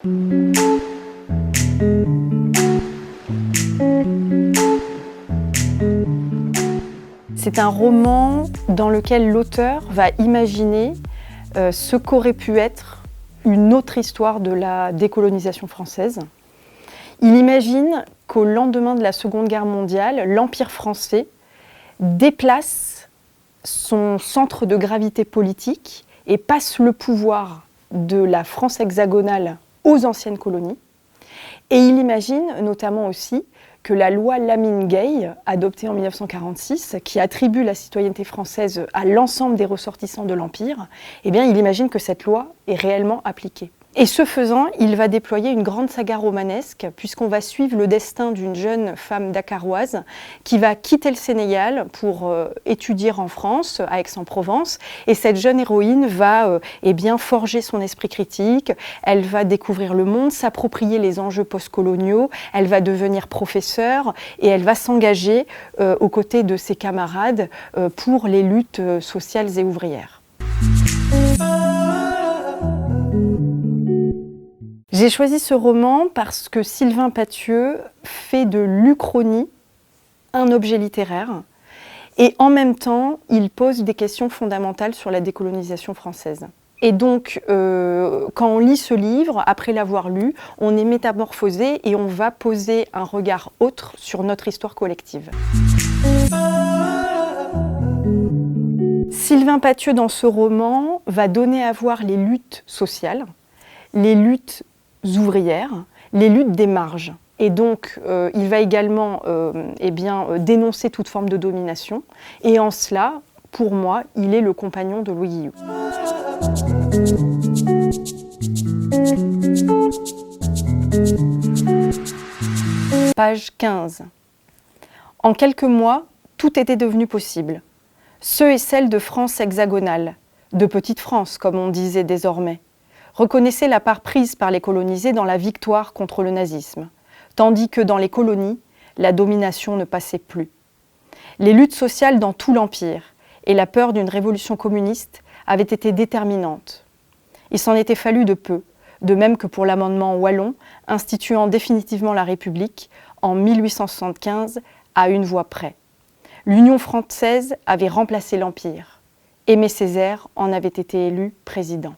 C'est un roman dans lequel l'auteur va imaginer ce qu'aurait pu être une autre histoire de la décolonisation française. Il imagine qu'au lendemain de la Seconde Guerre mondiale, l'Empire français déplace son centre de gravité politique et passe le pouvoir de la France hexagonale aux anciennes colonies. Et il imagine notamment aussi que la loi Lamine-Gueye, adoptée en 1946, qui attribue la citoyenneté française à l'ensemble des ressortissants de l'Empire, eh bien, il imagine que cette loi est réellement appliquée. Et ce faisant, il va déployer une grande saga romanesque, puisqu'on va suivre le destin d'une jeune femme dakaroise qui va quitter le Sénégal pour étudier en France, à Aix-en-Provence. Et cette jeune héroïne va forger son esprit critique, elle va découvrir le monde, s'approprier les enjeux postcoloniaux, elle va devenir professeure et elle va s'engager aux côtés de ses camarades pour les luttes sociales et ouvrières. J'ai choisi ce roman parce que Sylvain Pathieu fait de l'Uchronie un objet littéraire et en même temps, il pose des questions fondamentales sur la décolonisation française. Et donc, quand on lit ce livre, après l'avoir lu, on est métamorphosé et on va poser un regard autre sur notre histoire collective. Sylvain Pathieu, dans ce roman, va donner à voir les luttes sociales, les luttes ouvrières, les luttes des marges. Et donc, il va également dénoncer toute forme de domination. Et en cela, pour moi, il est le compagnon de Louis Guillou. Page 15. En quelques mois, tout était devenu possible. Ceux et celles de France hexagonale, de Petite France, comme on disait désormais, reconnaissaient la part prise par les colonisés dans la victoire contre le nazisme, tandis que dans les colonies, la domination ne passait plus. Les luttes sociales dans tout l'Empire et la peur d'une révolution communiste avaient été déterminantes. Il s'en était fallu de peu, de même que pour l'amendement wallon instituant définitivement la République en 1875 à une voix près. L'Union française avait remplacé l'Empire. Aimé Césaire en avait été élu président.